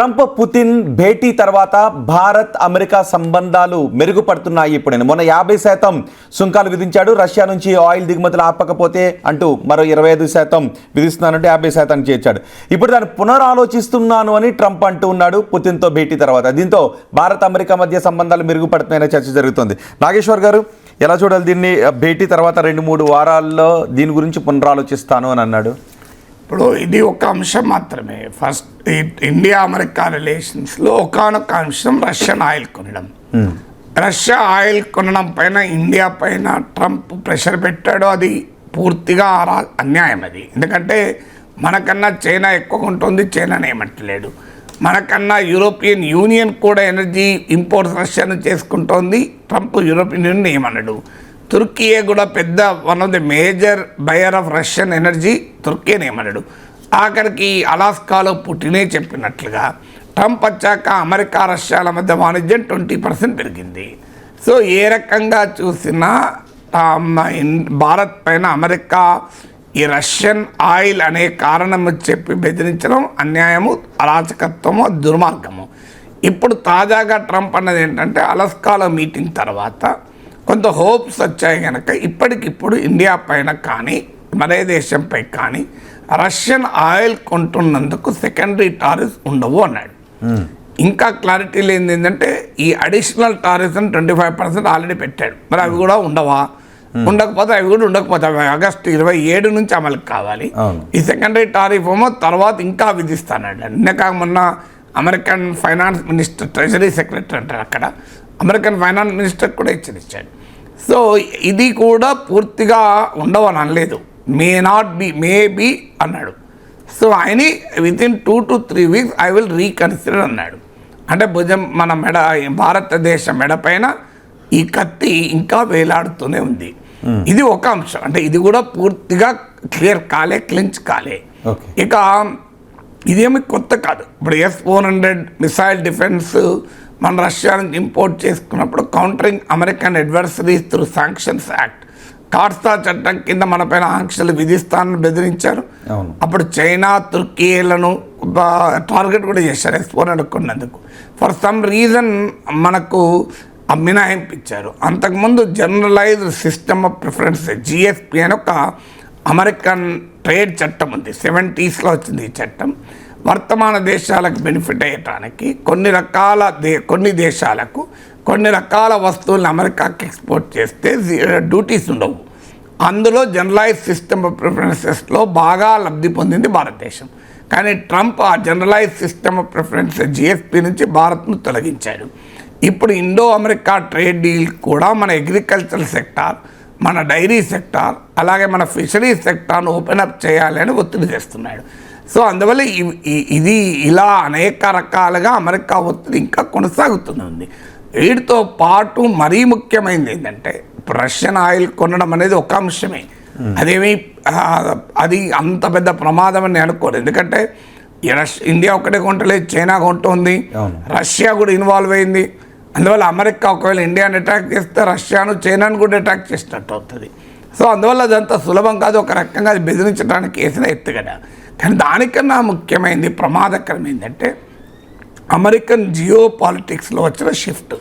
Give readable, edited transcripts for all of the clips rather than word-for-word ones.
Trump Putin భేటీ తర్వాత Bharat America సంబంధాలు మెరుగుపడుతున్నాయి. ఇప్పుడు మొన్న 50% సుంకాలు విధించాడు. రష్యా నుంచి ఆయిల్ దిగుమతులు ఆపకపోతే అంటూ మరో 25% విధిస్తున్నానంటే 50% చేర్చాడు. ఇప్పుడు దాన్ని పునరాలోచిస్తున్నాను అని ట్రంప్ అంటూ ఉన్నాడు పుతిన్తో భేటీ తర్వాత. దీంతో భారత్ అమెరికా మధ్య సంబంధాలు మెరుగుపడుతున్నాయనే చర్చ జరుగుతుంది. నాగేశ్వర్ గారు ఎలా చూడాలి దీన్ని? భేటీ తర్వాత 2-3 వారాల్లో దీని గురించి పునరాలోచిస్తాను అని అన్నాడు. ఇప్పుడు ఇది ఒక అంశం మాత్రమే. ఫస్ట్ ఇండియా అమెరికా రిలేషన్స్లో ఒకానొక అంశం రష్యన్ ఆయిల్ కొనడం. రష్యా ఆయిల్ కొనడం పైన ఇండియా పైన ట్రంప్ ప్రెషర్ పెట్టాడు. అది పూర్తిగా అన్యాయం. అది ఎందుకంటే మనకన్నా చైనా ఎక్కువ కొంటుంది, చైనాని ఏమంటలేడు. మనకన్నా యూరోపియన్ యూనియన్ కూడా ఎనర్జీ ఇంపోర్ట్స్ రష్యాను చేసుకుంటోంది, ట్రంప్ యూరోపియన్ యూనియన్ ఏమన్నాడు. తుర్కీయే కూడా పెద్ద one of the major buyer of Russian energy, తుర్కీని ఏమన్నాడు. ఆఖరికి అలాస్కాలో పుటినే చెప్పినట్లుగా ట్రంప్ వచ్చాక అమెరికా రష్యాల మధ్య వాణిజ్యం 20% పెరిగింది. సో ఏ రకంగా చూసినా భారత్ పైన అమెరికా ఈ రష్యన్ ఆయిల్ అనే కారణం చెప్పి బెదిరించడం అన్యాయము, అరాచకత్వము, దుర్మార్గము. ఇప్పుడు తాజాగా ట్రంప్ అన్నది ఏంటంటే అలాస్కాలో మీటింగ్ తర్వాత కొంత హోప్స్ వచ్చాయి కనుక ఇప్పటికిప్పుడు ఇండియా పైన కానీ మరే దేశంపై కానీ రష్యన్ ఆయిల్ కొంటున్నందుకు సెకండరీ టారిఫ్స్ ఉండవు అన్నాడు. ఇంకా క్లారిటీ లేనిది ఏంటంటే ఈ అడిషనల్ టారిఫ్స్ 25% ఆల్రెడీ పెట్టాడు. మరి అవి కూడా ఉండవా? ఉండకపోతే అవి కూడా ఉండకపోతే అవి ఆగస్టు 27 నుంచి అమలుకి కావాలి. ఈ సెకండరీ టారిఫ్ ఏమో తర్వాత ఇంకా విధిస్తానన్నాడు. నిన్న మొన్న American finance minister, treasury secretary అంటారు అక్కడ, అమెరికన్ ఫైనాన్స్ మినిస్టర్ కూడా హెచ్చరించాడు. సో ఇది కూడా పూర్తిగా ఉండవని అనలేదు, మేబీ అన్నాడు. సో ఆయన within 2 to 3 weeks I will reconsider అన్నాడు. అంటే భుజం మన మెడ, భారతదేశ మెడ పైన ఈ కత్తి ఇంకా వేలాడుతూనే ఉంది. ఇది ఒక అంశం. అంటే ఇది కూడా పూర్తిగా క్లించ్ కాలే. ఇక ఇదేమి కొత్త కాదు. ఇప్పుడు S-400 మిసైల్ డిఫెన్స్ మన రష్యా నుంచి ఇంపోర్ట్ చేసుకున్నప్పుడు countering American adversaries through sanctions act, కార్స్తా చట్టం కింద మన పైన ఆంక్షలు విధిస్తానని బెదిరించారు. అప్పుడు చైనా, తుర్కీలను టార్గెట్ కూడా చేశారు S-400 కొన్నందుకు. ఫర్ సమ్ రీజన్ మనకు మినహాయింపించారు. అంతకుముందు generalized system of preference GSP అని ఒక అమెరికన్ ట్రేడ్ చట్టం ఉంది. 70s వచ్చింది ఈ చట్టం. వర్తమాన దేశాలకు బెనిఫిట్ అయ్యటానికి కొన్ని దేశాలకు కొన్ని రకాల వస్తువులను అమెరికాకి ఎక్స్పోర్ట్ చేస్తే డ్యూటీస్ ఉండవు. అందులో జనరలైజ్ సిస్టమ్ ఆఫ్ ప్రిఫరెన్సెస్లో బాగా లబ్ధి పొందింది భారతదేశం. కానీ ట్రంప్ ఆ generalize system of preference GSP నుంచి భారత్ను తొలగించాడు. ఇప్పుడు ఇండో అమెరికా ట్రేడ్ డీల్ కూడా మన అగ్రికల్చరల్ సెక్టార్, మన డైరీ సెక్టార్, అలాగే మన ఫిషరీస్ సెక్టార్ను ఓపెన్ అప్ చేయాలి అని ఒత్తిడి చేస్తున్నాడు. సో అందువల్ల ఇది ఇలా అనేక రకాలుగా అమెరికా ఒత్తిడి ఇంకా కొనసాగుతుంది. వీటితో పాటు మరీ ముఖ్యమైనది ఏంటంటే రష్యన్ ఆయిల్ కొనడం అనేది ఒక అంశమే. అది అంత పెద్ద ప్రమాదం అని అనుకోరు. ఎందుకంటే ఇండియా ఒకటే కొంటలేదు, చైనా కొంటుంది, రష్యా కూడా ఇన్వాల్వ్ అయింది. అందువల్ల అమెరికా ఒకవేళ ఇండియాని అటాక్ చేస్తే రష్యాను, చైనాను కూడా అటాక్ చేసినట్టు అవుతుంది. సో అందువల్ల అదంతా సులభం కాదు. ఒక రకంగా అది బెదిరించడానికి వేసిన ఎత్తుగడ. కానీ దానికన్నా ముఖ్యమైనది, ప్రమాదకరం ఏంటంటే అమెరికన్ జియో పాలిటిక్స్లో వచ్చిన షిఫ్ట్.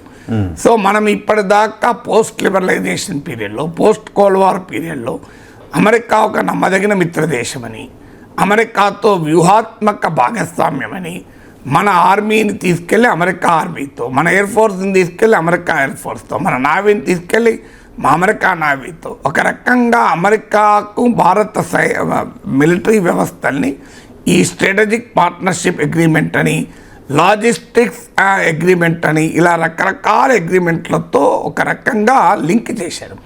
సో మనం ఇప్పటిదాకా పోస్ట్ లిబరలైజేషన్ పీరియడ్లో, పోస్ట్ కోల్డ్ వార్ పీరియడ్లో అమెరికా ఒక నమ్మదగిన మిత్రదేశమని, అమెరికాతో వ్యూహాత్మక భాగస్వామ్యమని, మన ఆర్మీని తీసుకెళ్ళి అమెరికా ఆర్మీతో, మన ఎయిర్ ఫోర్స్ని తీసుకెళ్ళి అమెరికా ఎయిర్ ఫోర్స్తో, మన నావీని తీసుకెళ్ళి మా అమెరికా నావీతో ఒక రకంగా అమెరికాకు భారత మిలిటరీ వ్యవస్థల్ని ఈ స్ట్రాటజిక్ పార్ట్నర్షిప్ అగ్రిమెంట్ అని, లాజిస్టిక్స్ అగ్రిమెంట్ అని, ఇలా రకరకాల అగ్రిమెంట్లతో ఒక రకంగా లింక్ చేశారు.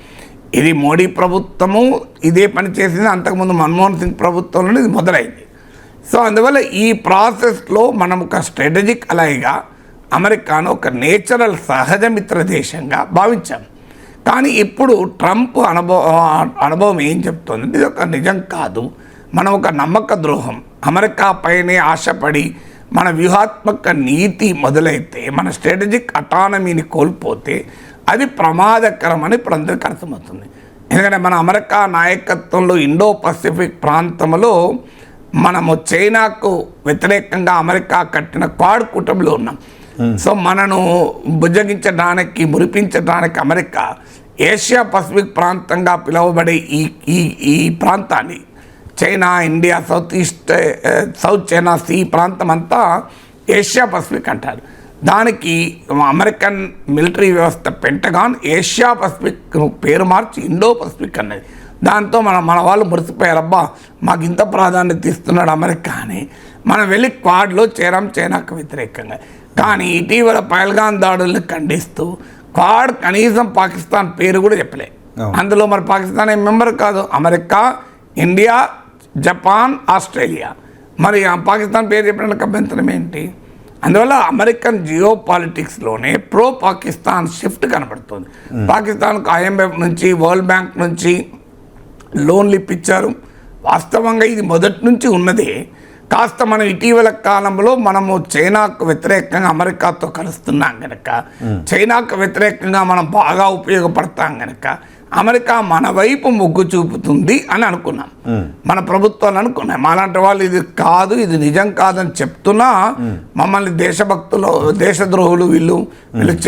ఇది మోడీ ప్రభుత్వము ఇదే పని చేసింది. అంతకుముందు మన్మోహన్ సింగ్ ప్రభుత్వంలో ఇది మొదలైంది. సో అందువల్ల ఈ ప్రాసెస్లో మనం ఒక స్ట్రాటజిక్ అలాయిగా అమెరికాను ఒక నేచురల్ సహజ మిత్ర దేశంగా భావించాం. కానీ ఇప్పుడు ట్రంప్ అనుభవం ఏం చెప్తుంది? ఇది ఒక నిజం కాదు, మనం ఒక నమ్మక ద్రోహం, అమెరికా పైనే ఆశపడి మన వ్యూహాత్మక నీతి మొదలైతే, మన స్ట్రాటజిక్ అటానమీని కోల్పోతే అది ప్రమాదకరం అని ఇప్పుడు అందరికీ అర్థమవుతుంది. ఎందుకంటే మన అమెరికా నాయకత్వంలో ఇండో పసిఫిక్ ప్రాంతంలో మనము చైనాకు వ్యతిరేకంగా అమెరికా కట్టిన క్వాడ్ కూటమిలో ఉన్నాం. సో మనను బుజ్జగించడానికి మురిపించడానికి అమెరికా ఏషియా పసిఫిక్ ప్రాంతంగా పిలువబడే ఈ ప్రాంతాన్ని China, India, south China sea ప్రాంతం అంతా ఏషియా పసిఫిక్ అంటారు. దానికి అమెరికన్ మిలిటరీ వ్యవస్థ పెంటగాన్ ఏషియా పసిఫిక్ పేరు మార్చి ఇండో పసిఫిక్ అన్నది. దాంతో మన వాళ్ళు మురిసిపోయారు, అబ్బా మాకు ఇంత ప్రాధాన్యత ఇస్తున్నాడు అమెరికా అని. మనం వెళ్ళి క్వాడ్లో చేరాం చైనాకు వ్యతిరేకంగా. కానీ ఇటీవల పహల్గాం దాడుల్ని ఖండిస్తూ క్వాడ్ కనీసం పాకిస్తాన్ పేరు కూడా చెప్పలే. అందులో మరి పాకిస్తాన్ ఏం మెంబర్ కాదు. America, India, Japan, Australia. మరి పాకిస్తాన్ పేరు చెప్పడానికి అభ్యంతరం ఏంటి? అందువల్ల అమెరికన్ జియో పాలిటిక్స్లోనే ప్రో పాకిస్తాన్ షిఫ్ట్ కనబడుతుంది. పాకిస్తాన్కు IMF నుంచి, వరల్డ్ బ్యాంక్ నుంచి లోన్లు ఇప్పించారు. వాస్తవంగా ఇది మొదటి నుంచి ఉన్నదే. కాస్త మనం ఇటీవల కాలంలో మనము చైనాకు వ్యతిరేకంగా అమెరికాతో కలుస్తున్నాం కనుక, చైనాకు వ్యతిరేకంగా మనం బాగా ఉపయోగపడతాం కనుక అమెరికా మన వైపు మొగ్గు చూపుతుంది అని అనుకున్నాం. మన ప్రభుత్వాలు అనుకున్నాం. మాలాంటి వాళ్ళు ఇది కాదు, ఇది నిజం కాదని చెప్తున్నా మమ్మల్ని దేశభక్తులు, దేశద్రోహులు, వీళ్ళు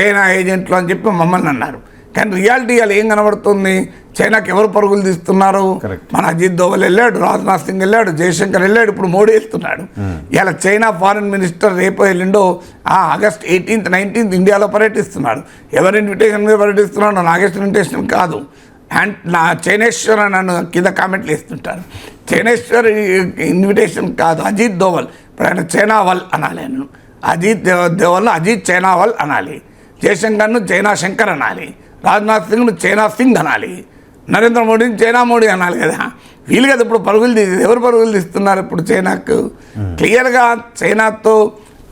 చైనా ఏజెంట్లు అని చెప్పి మమ్మల్ని అన్నారు. కానీ రియాలిటీ అలా ఏం కనబడుతుంది? చైనాకి ఎవరు పరుగులు తీస్తున్నారు? మన అజిత్ దోవల్ వెళ్ళాడు, రాజ్నాథ్ సింగ్ వెళ్ళాడు, జయశంకర్ వెళ్ళాడు, ఇప్పుడు మోడీ వెళ్తున్నాడు. ఇలా చైనా ఫారిన్ మినిస్టర్ రేపు వెళ్ళిండో ఆగస్ట్ 18th, 19th ఇండియాలో పర్యటిస్తున్నాడు. ఎవరి ఇన్విటేషన్ మీద పర్యటిస్తున్నాడు? నాగేశ్వర ఇన్విటేషన్ కాదు. అండ్ నా చైనేశ్వర్ అని నన్ను కింద కామెంట్లు వేస్తుంటారు. చైనేశ్వర్ ఇన్విటేషన్ కాదు, అజిత్ దోవల్. ఇప్పుడు ఆయన చైనావల్ అనాలి. నేను అజిత్ దోవల్ అజిత్ చైనావల్ అనాలి. జయశంకర్ను చైనా శంకర్ అనాలి. రాజ్నాథ్ సింగ్ను చైనా సింగ్ అనాలి. నరేంద్ర మోడీని చైనా మోడీ అనాలి కదా. వీళ్ళు కదా ఇప్పుడు పరుగులు ఎవరు పరుగులు తీస్తున్నారు ఇప్పుడు చైనాకు? క్లియర్గా చైనాతో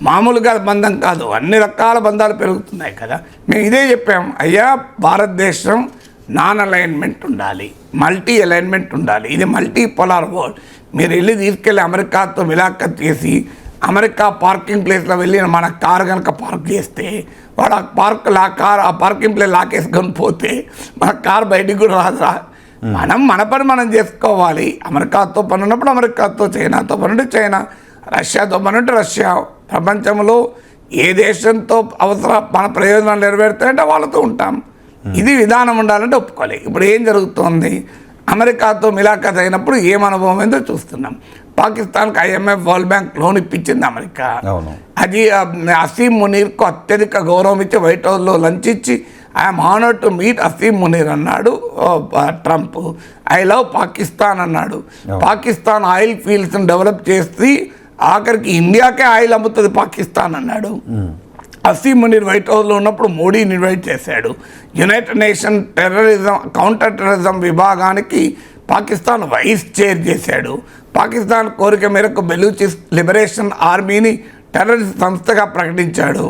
మామూలుగా బంధం కాదు, అన్ని రకాల బంధాలు పెరుగుతున్నాయి కదా. మేము ఇదే చెప్పాం, అయ్యా భారతదేశం నాన్ అలైన్మెంట్ ఉండాలి, మల్టీ అలైన్మెంట్ ఉండాలి. ఇది మల్టీ పోలార్ వరల్డ్. మీరు వెళ్ళి తీసుకెళ్ళి అమెరికాతో మిలాఖత్ చేసి అమెరికా పార్కింగ్ ప్లేస్లో వెళ్ళి మన కారు కనుక పార్క్ చేస్తే వాడు ఆ పార్కింగ్ ప్లేస్ లాకేసుకొని పోతే మన కారు బయటికి కూడా రాదురా. మన పని మనం చేసుకోవాలి. అమెరికాతో పని ఉన్నప్పుడు అమెరికాతో, చైనాతో పని ఉంటే చైనా, రష్యాతో పని ఉంటే రష్యా. ప్రపంచంలో ఏ దేశంతో మన ప్రయోజనాలు నెరవేరుతాయంటే వాళ్ళతో ఉంటాం. ఇది విధానం ఉండాలంటే ఒప్పుకోవాలి. ఇప్పుడు ఏం జరుగుతోంది? అమెరికాతో మిలాఖత్ అయినప్పుడు ఏం అనుభవం ఏందో చూస్తున్నాం. పాకిస్తాన్కి IMF, వరల్డ్ బ్యాంక్ లోన్ ఇప్పించింది అమెరికా. అది అసీం మునీర్కు అత్యధిక గౌరవం ఇచ్చి వైట్ హౌస్లో లంచ్ ఇచ్చి I'm honoured to meet Asim Munir అన్నాడు ట్రంప్. ఐ లవ్ పాకిస్తాన్ అన్నాడు. పాకిస్తాన్ ఆయిల్ ఫీల్డ్స్ని డెవలప్ చేసి ఆఖరికి ఇండియాకే ఆయిల్ అమ్ముతుంది పాకిస్తాన్ అన్నాడు. అసీం మునీర్ వైట్ హౌస్లో ఉన్నప్పుడు మోడీని ఇన్వైట్ చేశాడు. యునైటెడ్ నేషన్ కౌంటర్ టెర్రరిజం విభాగానికి పాకిస్తాన్ వైస్ చైర్ చేశాడు. పాకిస్తాన్ కోరిక మేరకు బెలూచిస్ లిబరేషన్ ఆర్మీని టెర్రరిస్ట్ సంస్థగా ప్రకటించాడు.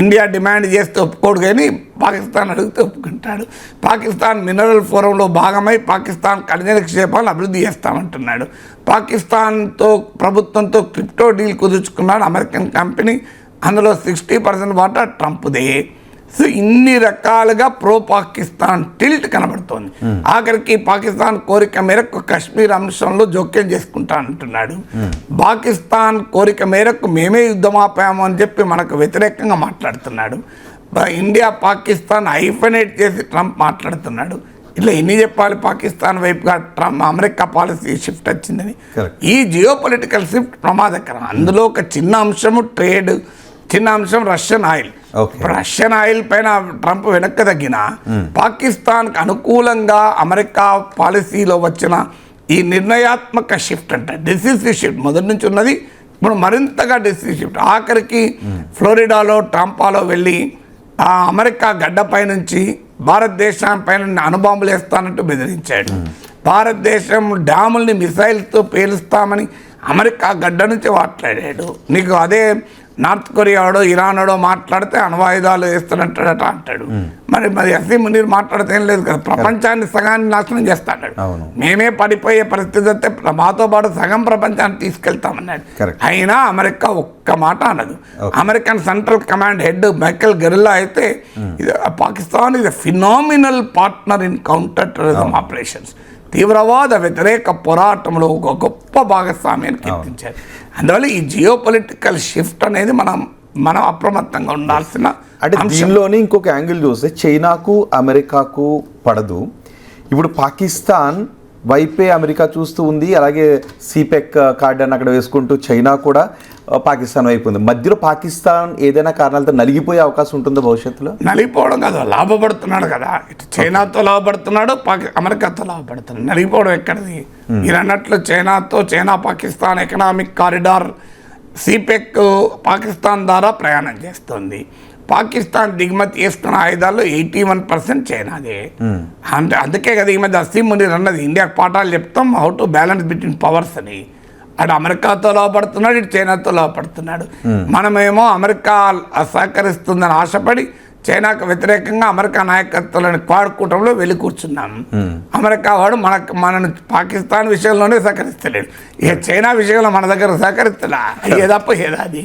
ఇండియా డిమాండ్ చేస్తే ఒప్పుకోడు, కానీ పాకిస్తాన్ అడిగితే ఒప్పుకుంటాడు. పాకిస్తాన్ మినరల్ ఫోరంలో భాగమై పాకిస్తాన్ ఖనిజ నిక్షేపాలను అభివృద్ధి చేస్తామంటున్నాడు. పాకిస్తాన్తో ప్రభుత్వంతో క్రిప్టో డీల్ కుదుర్చుకున్నాడు అమెరికన్ కంపెనీ. అందులో 60% వాటా ట్రంప్దే. సో ఇన్ని రకాలుగా ప్రో పాకిస్తాన్ టిల్ట్ కనబడుతోంది. ఆఖరికి పాకిస్తాన్ కోరిక మేరకు కశ్మీర్ అంశంలో జోక్యం చేసుకుంటానంటున్నాడు. పాకిస్తాన్ కోరిక మేరకు మేమే యుద్ధం ఆపాము అని చెప్పి మనకు వ్యతిరేకంగా మాట్లాడుతున్నాడు. ఇండియా పాకిస్తాన్ హైఫనేట్ చేసి ట్రంప్ మాట్లాడుతున్నాడు. ఇట్లా ఎన్ని చెప్పాలి? పాకిస్తాన్ వైపుగా ట్రంప్ అమెరికా పాలసీ షిఫ్ట్ వచ్చిందని. ఈ జియో పొలిటికల్ షిఫ్ట్ ప్రమాదకరం. అందులో ఒక చిన్న అంశము ట్రేడ్, చిన్న అంశం రష్యన్ ఆయిల్. రష్యన్ ఆయిల్ పైన ట్రంప్ వెనక్కి తగ్గిన పాకిస్తాన్కి అనుకూలంగా అమెరికా పాలసీలో వచ్చిన ఈ నిర్ణయాత్మక షిఫ్ట్ అంటే డెసిసివ్ షిఫ్ట్ మొదటి నుంచి ఉన్నది, ఇప్పుడు మరింతగా డెసిసివ్ షిఫ్ట్. ఆఖరికి ఫ్లోరిడాలో ట్రంపాలో వెళ్ళి ఆ అమెరికా గడ్డపై నుంచి భారతదేశం పైన అణుబాంబులు వేస్తానంటూ బెదిరించాడు. భారతదేశం డ్యాముల్ని మిసైల్స్తో పేలుస్తామని అమెరికా గడ్డ నుంచి మాట్లాడాడు. నీకు అదే నార్త్ కొరియాడో ఇరానోడో మాట్లాడితే అణ్వాయుధాలు వేస్తానంటాడట అంటాడు. మరి అసీం మునీర్ మాట్లాడితే ఏం లేదు కదా, ప్రపంచాన్ని సగాన్ని నాశనం చేస్తాడు. మేమే పడిపోయే పరిస్థితి అయితే మాతో పాటు సగం ప్రపంచాన్ని తీసుకెళ్తామన్నాడు. అయినా అమెరికా ఒక్క మాట అనదు. American central command head Michael Kurilla అయితే Pakistan is a phenomenal partner in counter terrorism operations. తీవ్రవాద వ్యతిరేక పోరాటంలో ఒక గొప్ప భాగస్వామ్యాన్ని కీర్తించారు. అందువల్ల ఈ జియో పొలిటికల్ షిఫ్ట్ అనేది మనం అప్రమత్తంగా ఉండాల్సిన అంటే దీనిలోని ఇంకొక యాంగిల్ చూస్తే చైనాకు అమెరికాకు పడదు. ఇప్పుడు పాకిస్తాన్ వైపే అమెరికా చూస్తూ ఉంది, అలాగే సిపెక్ కార్డ్ అని అక్కడ వేసుకుంటూ చైనా కూడా పాకిస్తాన్ వైపు ఉంది. మధ్యలో పాకిస్తాన్ ఏదైనా కారణాలతో నలిగిపోయే అవకాశం ఉంటుందో భవిష్యత్తులో? నలిగిపోవడం కాదు, లాభపడుతున్నాడు కదా. ఇటు చైనాతో లాభపడుతున్నాడు, అమెరికాతో లాభపడుతున్నాడు. నలిగిపోవడం ఎక్కడిది? మీరు అన్నట్లు China Pakistan economic corridor సిపెక్ Pakistan ద్వారా ప్రయాణం చేస్తుంది. పాకిస్తాన్ దిగుమతి చేస్తున్న ఆయుధాల్లో 81% చైనాదే. అంటే అందుకే కదా ఈ మధ్య అసీం మునీర్ అన్నది ఇండియాకు పాఠాలు చెప్తాం how to balance between powers అని. అటు అమెరికాతో లాభపడుతున్నాడు, ఇటు చైనాతో లాభపడుతున్నాడు. మనమేమో అమెరికా సహకరిస్తుందని ఆశపడి చైనాకు వ్యతిరేకంగా అమెరికా నాయకత్వాలను క్వాడ్ వెళ్ళి కూర్చున్నాం. అమెరికా వాడు మనను పాకిస్తాన్ విషయంలోనే సహకరిస్తలేడు, ఇక చైనా విషయంలో మన దగ్గర సహకరిస్తలే. ఏదప్ప ఏదాది.